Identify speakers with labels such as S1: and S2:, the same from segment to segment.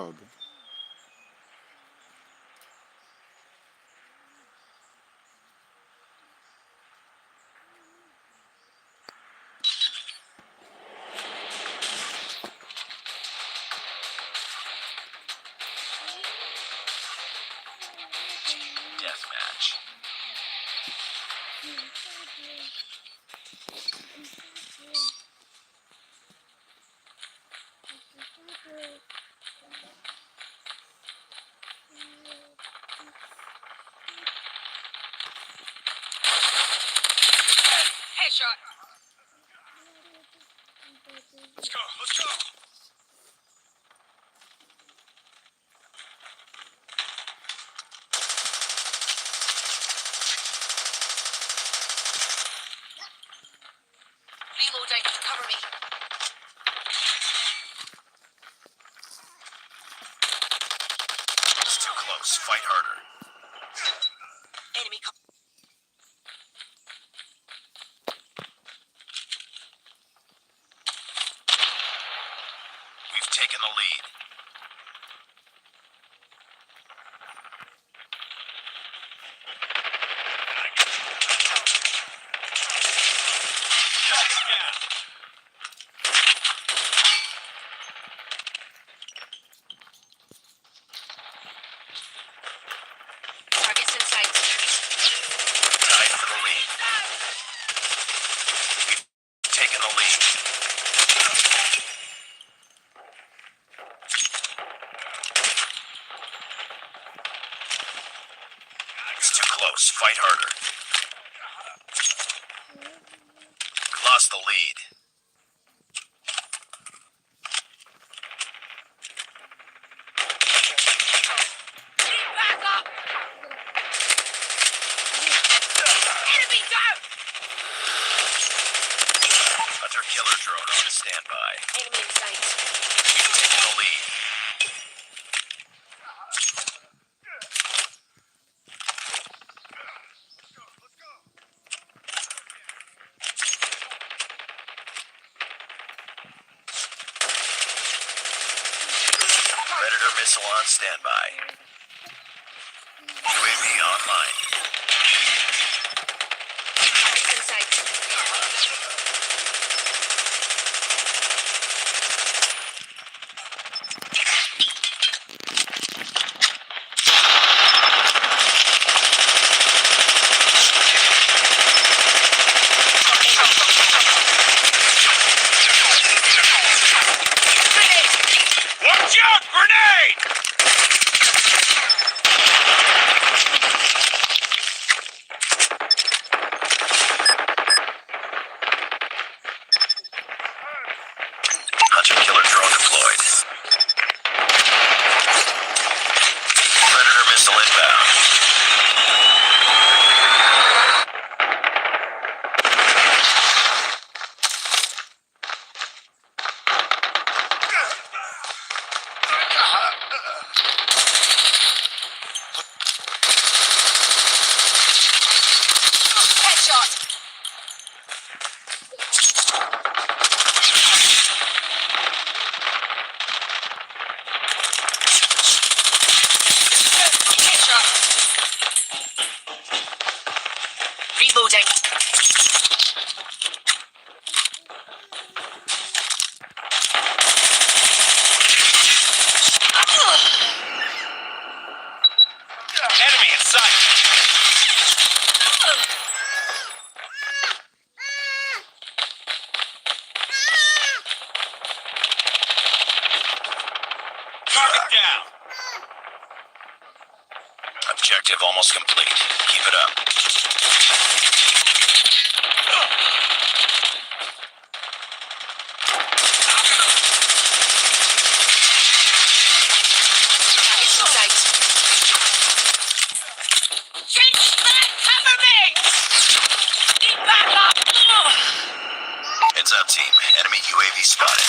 S1: Oh,
S2: Deathmatch. Headshot. Let's go. Let's go. Reloading. Cover me. It's too close. Fight harder. Enemy. We've taken the lead. Targets in sight. Tied for the lead. We've taken the lead. It's too close. Fight harder. We lost the lead. Back up! Enemy down! Hunter killer drone on standby. Enemy in sight. We've taken the lead. Predator missile on standby. UAV online. Targets in sight. Watch out! Grenade! Hunter killer drone deployed. Predator missile inbound. Headshot! Headshot! Reloading. Enemy in sight. Target down. Objective almost complete. Keep it up. Targets in sight. Change back, cover me! Need back up! Heads up, team. Enemy UAV spotted.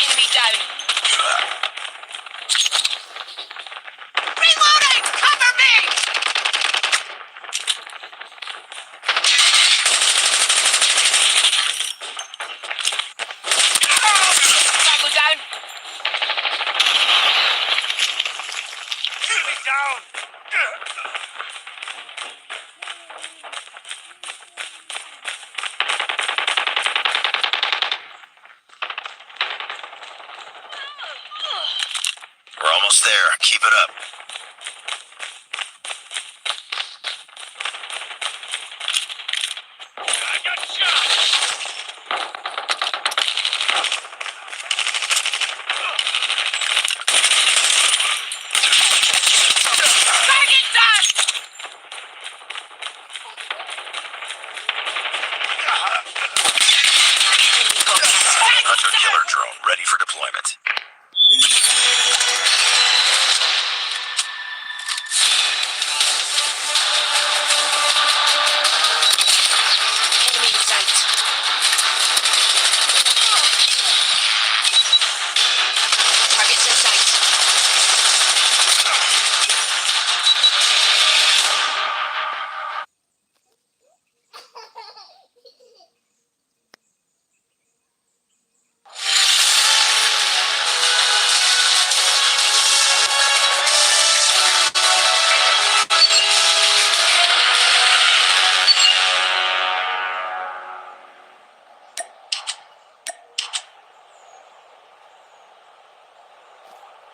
S2: Enemy down. Reloading! Cover me! almost there. Keep it up. I got shot! Target done! Hunter killer drone ready for deployment.
S1: Enemy in sight. Targets in sight.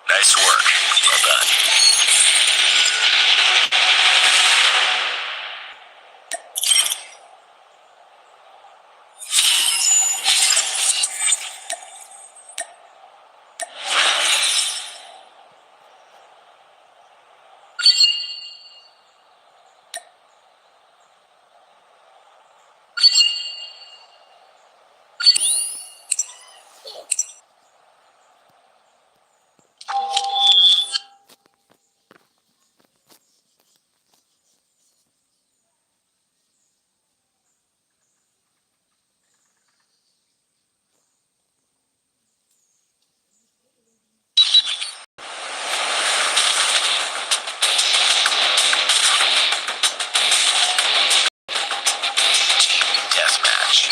S2: Nice work. Well done. Deathmatch.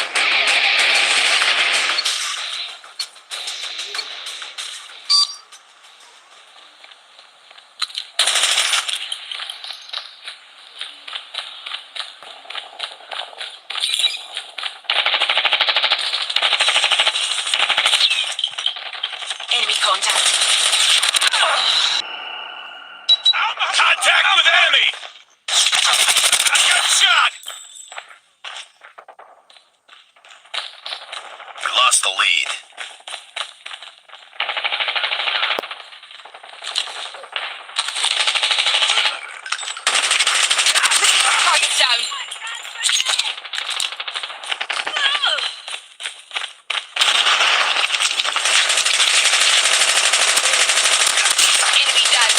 S1: Enemy contact.
S2: Contact with enemy! I got shot! We lost the lead.
S1: Target down. Enemy down.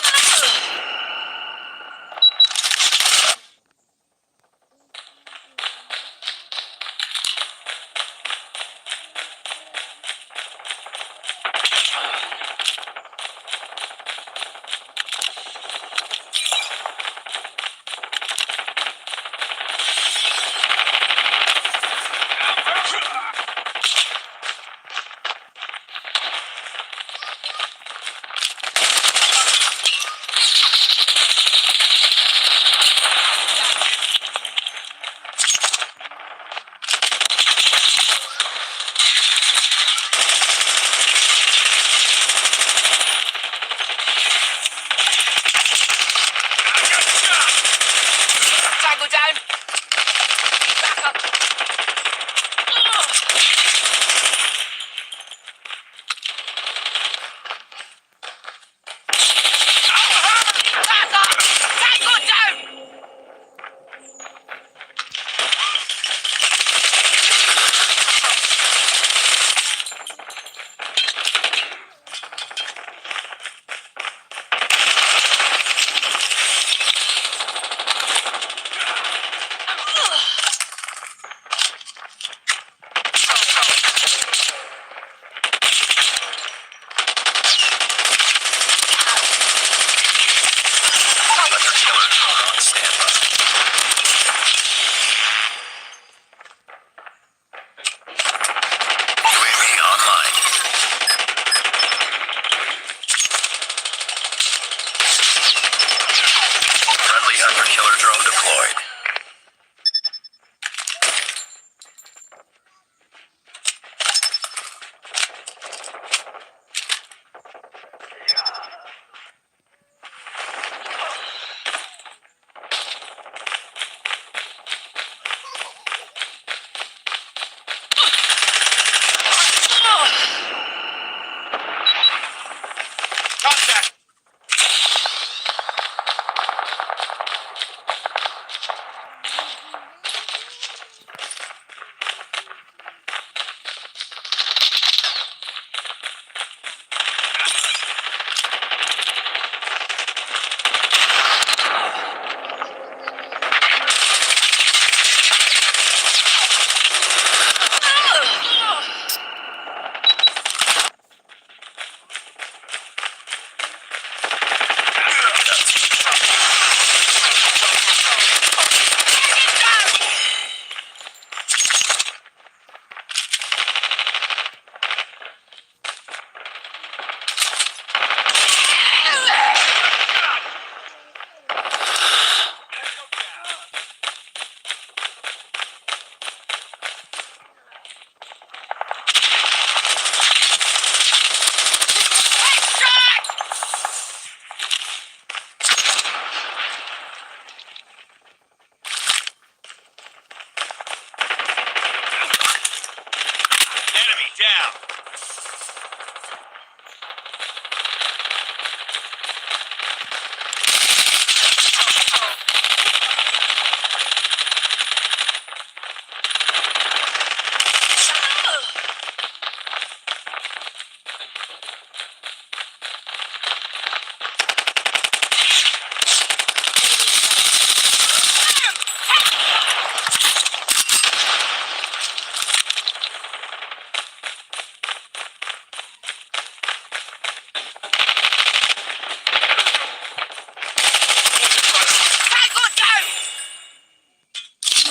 S1: Tango down!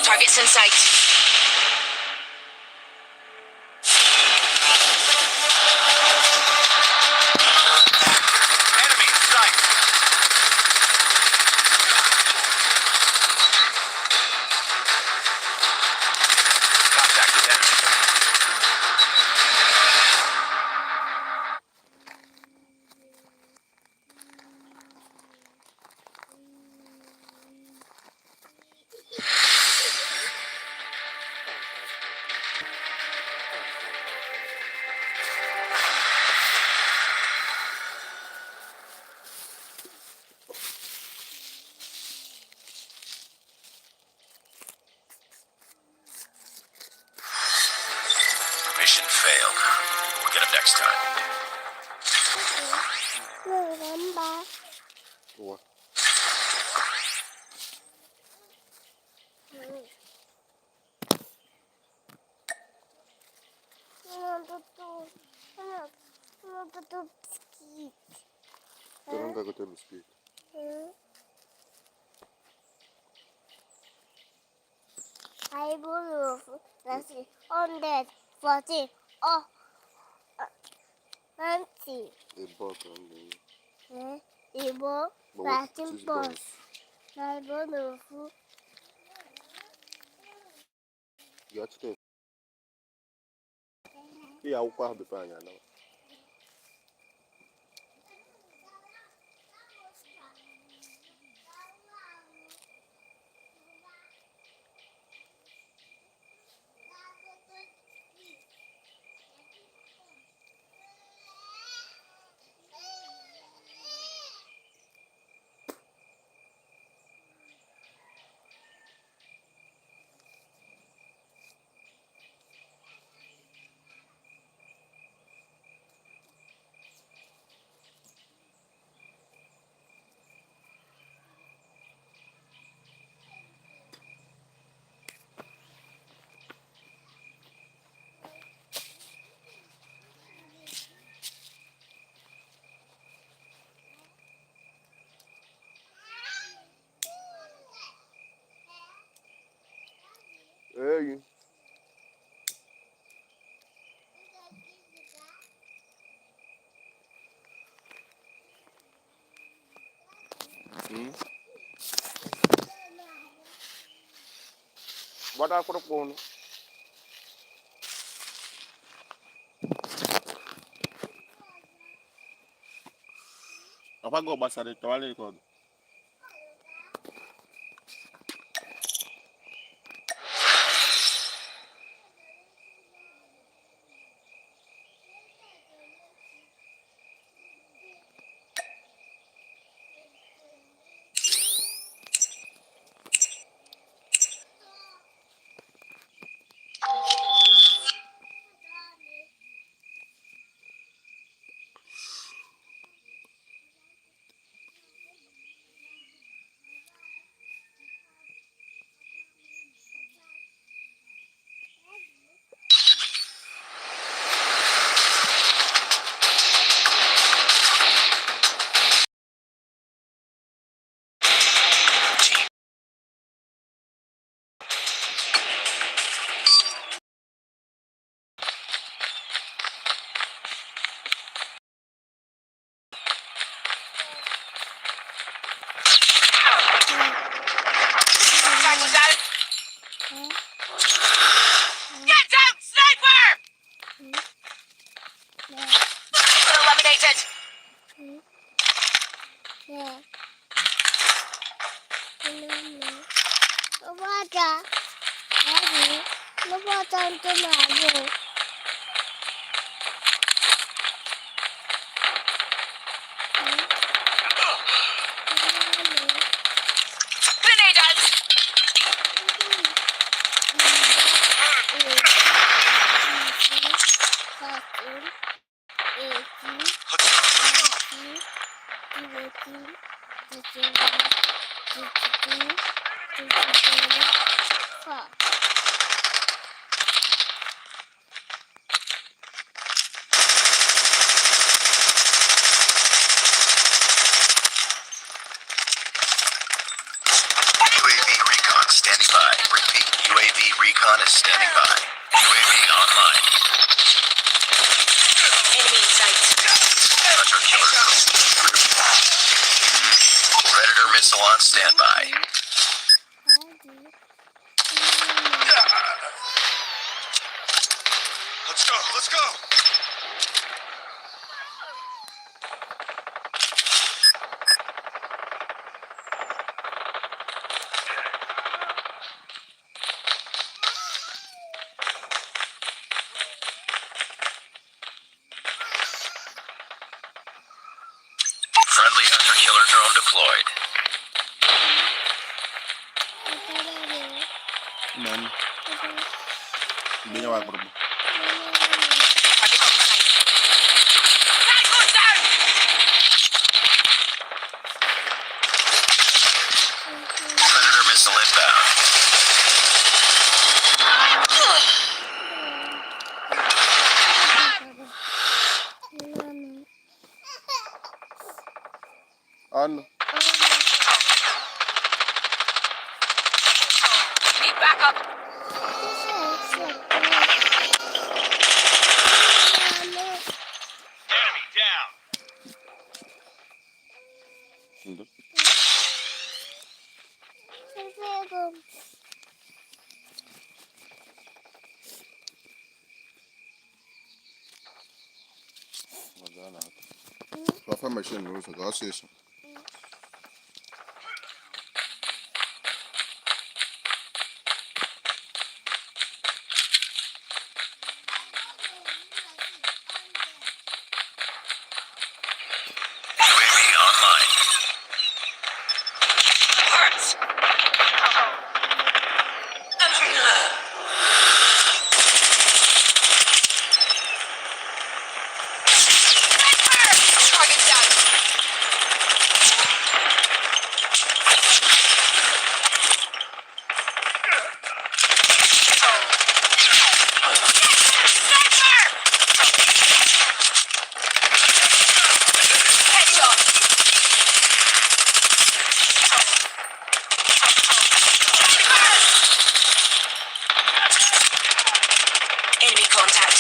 S1: Targets in sight.
S2: Enemy in sight. Contact with enemy. Mission failed. We'll get him next time.
S3: What? Don't go to biscuit.
S4: I will let's see on that 40 oh 90
S3: A buck on the
S4: Ibo Latin boss I will
S3: got to. Yeah, I'll quite be fine. I know. Hey. What I could have gone. If I go back to the toilet,
S1: Tango down! Get down, sniper! Eliminated!
S4: Yeah. Water. Daddy, look what I'm doing.
S2: recon is standing by. UAV online.
S1: Enemy in sight.
S2: Hunter killer drone. Predator missile on standby. Let's go. Let's go. Friendly hunter killer drone deployed.
S3: Man. Hindi niya makakuro mo.
S1: Target in sight. Tango down!
S2: Predator missile inbound.
S3: Ano?
S1: Need backup.
S2: Enemy down.
S3: Hindi. Magana. Baffa machine mo sa gases.
S2: UAV online.
S1: Hurts. Target down. Sniper! Headshot. Enemy contact.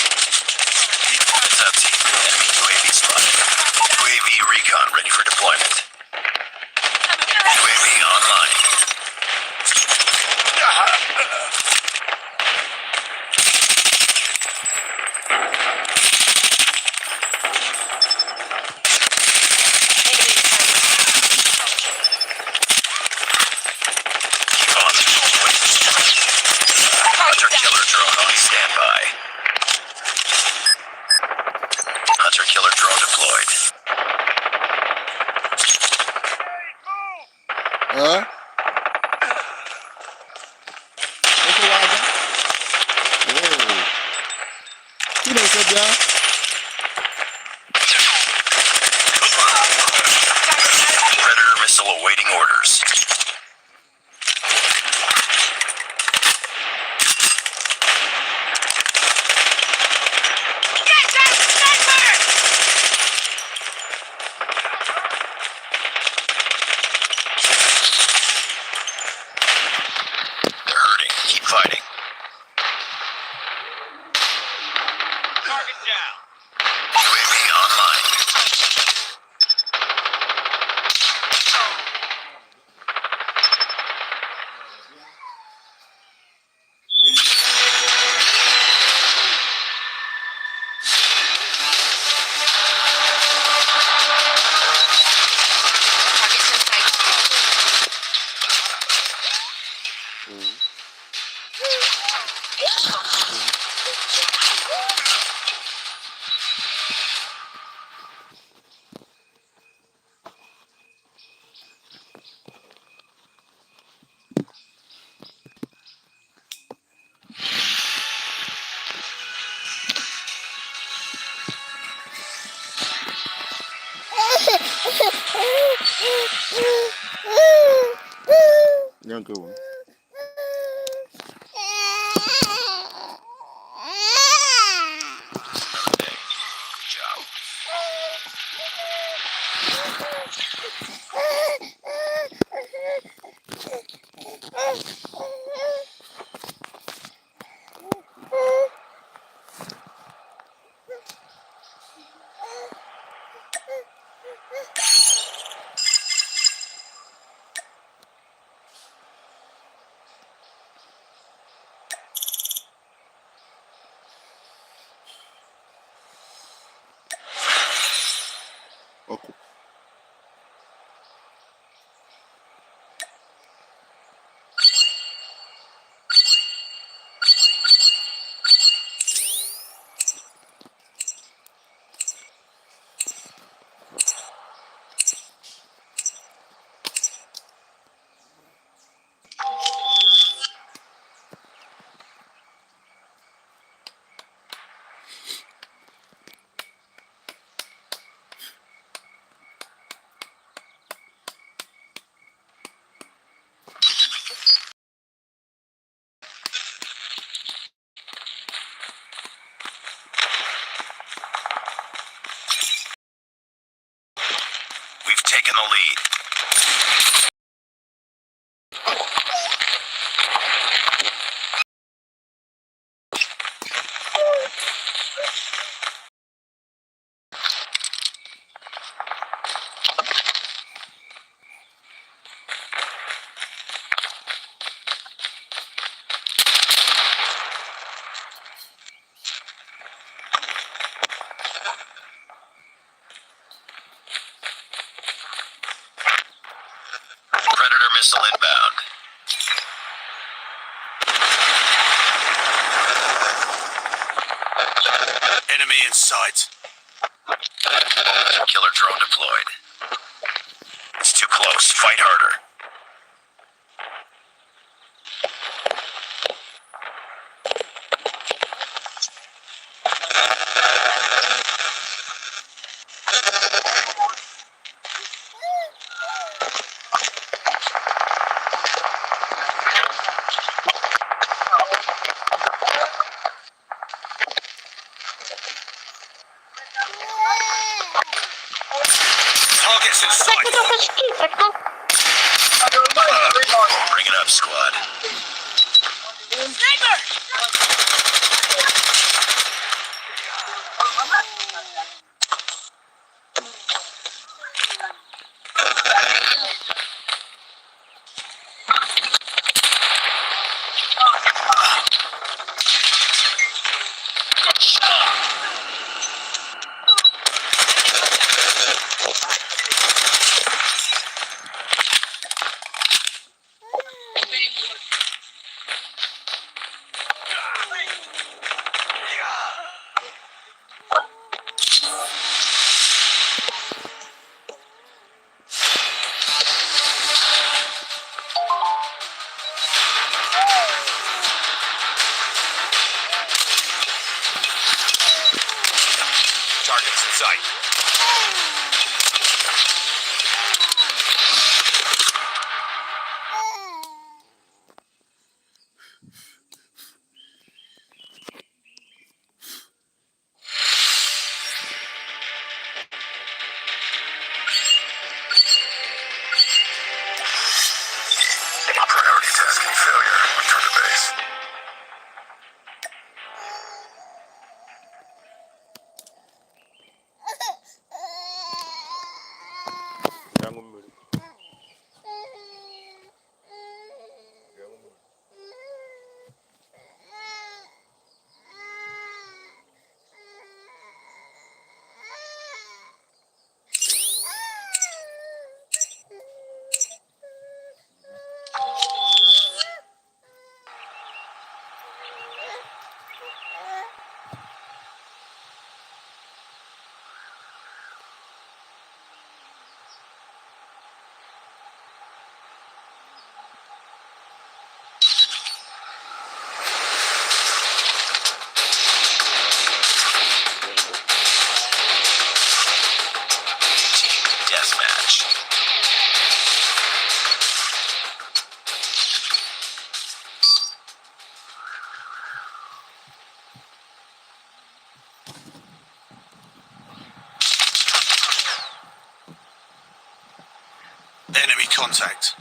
S2: Heads up, team. Enemy UAV spotted. UAV recon ready for deployment. UAV online.
S1: Enemy in sight.
S2: Keep on the Hunter killer drone on standby. Hunter killer drone deployed.
S3: Ha? Ito waga? Oh. Sino sa dia?
S2: Predator missile awaiting orders.
S1: Get that sniper!
S2: They're hurting. Keep fighting. Target down. UAV online.
S1: Target's in sight.
S3: Yan ko.
S2: Another day. Good job. Enemy in sight. Killer drone deployed. It's too close. Fight harder. Targets in sight. Bring it up, squad.
S1: Sniper!
S2: Targets in sight. Priority tasking failure. Return to base. Deathmatch. Enemy contact.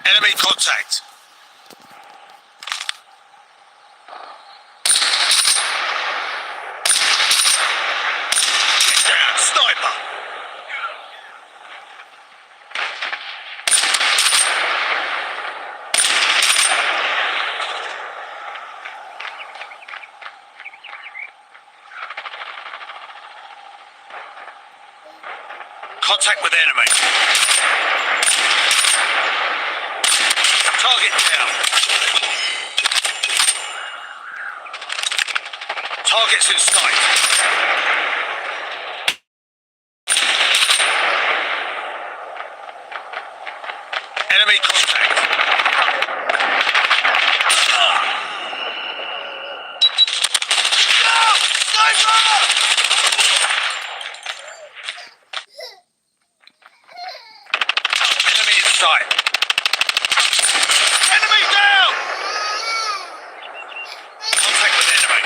S2: Enemy contact. Get down, sniper. Contact with enemy. Target down. Targets in sight. Enemy contact. No! Sniper! Enemy in sight. Enemy down! Contact with enemy.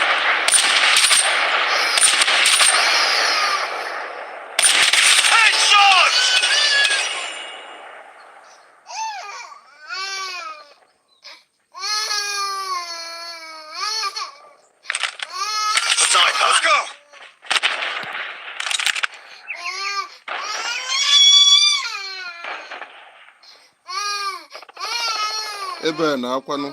S2: Headshot! Sniper. Let's go!
S3: Ebe na akwanụ.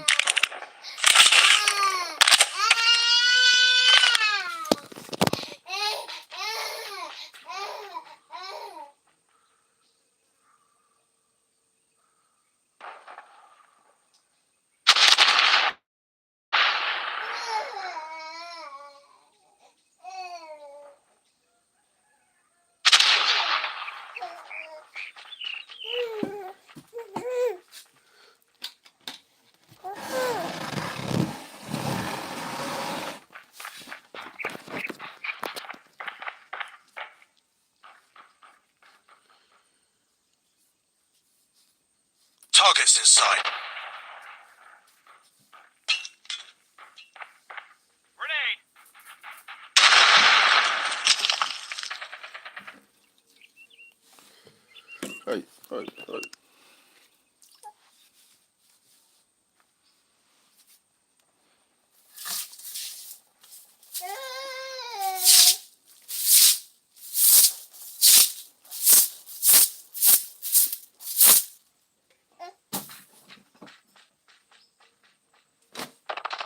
S2: Targets in sight. Grenade.
S3: Hey, hey, hey.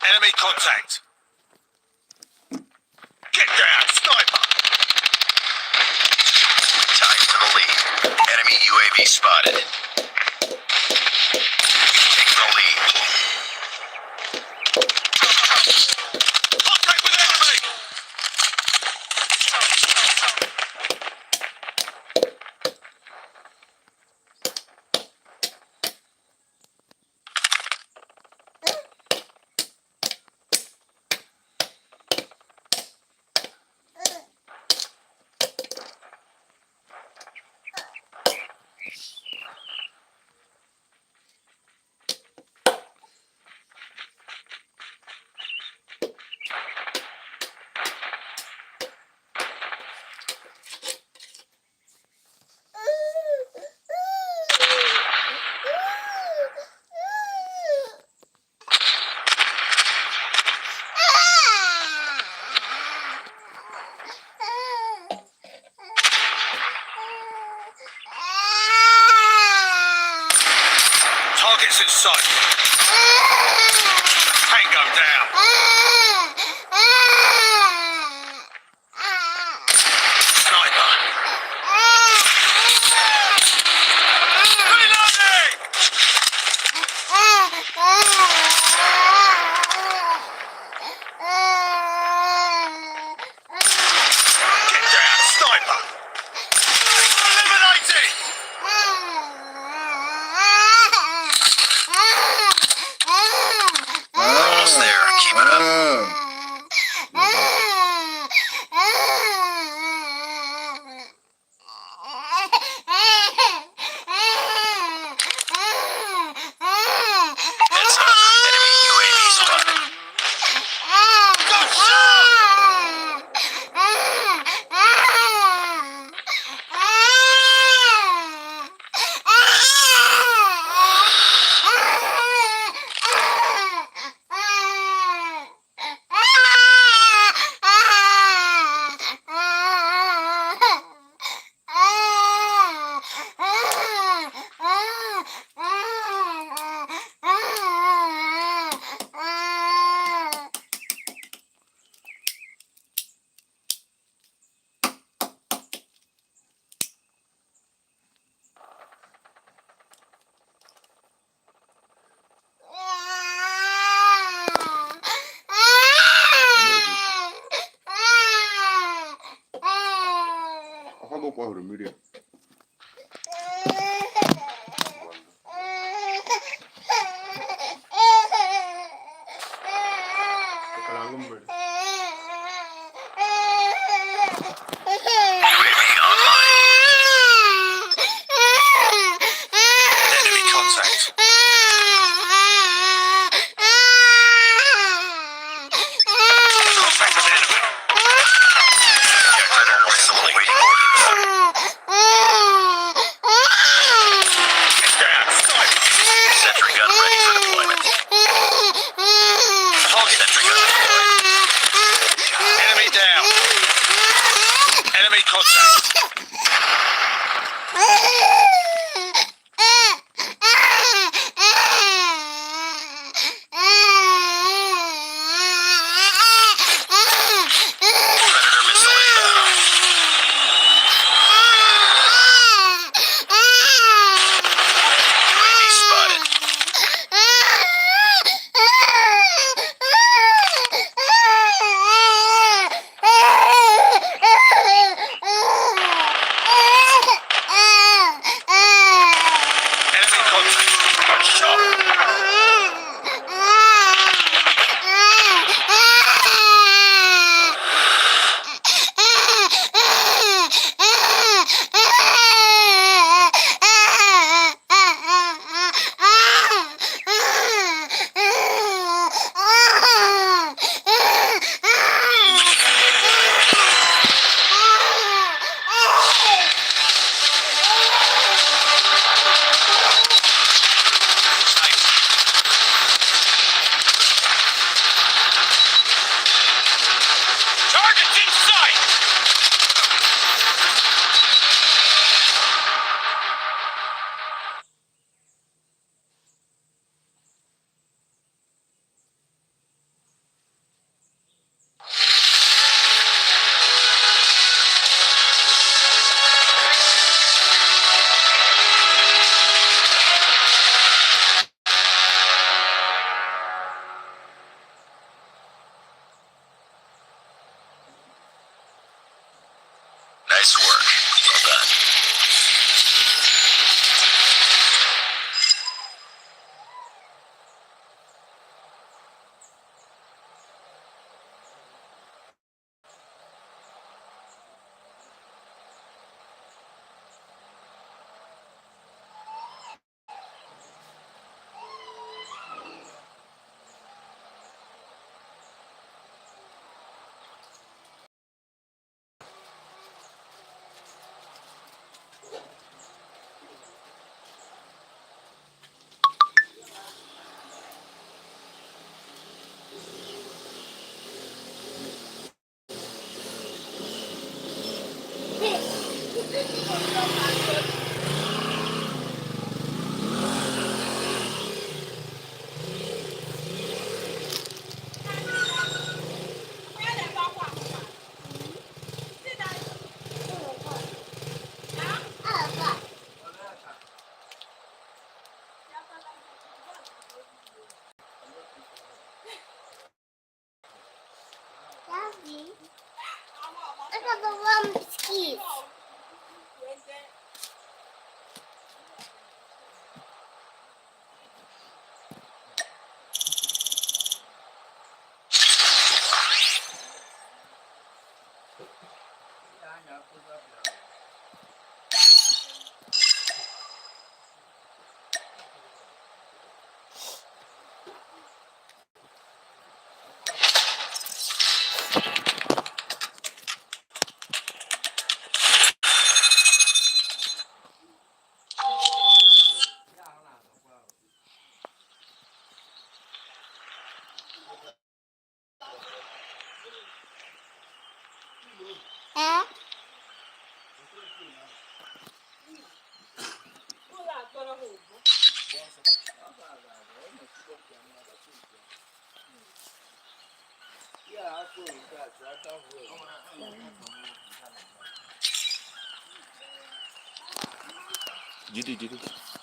S2: Enemy contact. Get down, sniper. Time to the lead. Enemy UAV spotted. Taking the lead. Contact with enemy. Targets in sight. Tango down. Sniper. Reloading! Get down, sniper. Eliminated! Almost there. Keep it up. Heads up. Enemy UAV spotted. Good
S3: Han går på hörmurien.
S2: UAV online. Enemy contact. Contact with enemy. Predator still awaiting orders.
S4: Daddy, I got the one biscuit. Eh?
S2: Judy.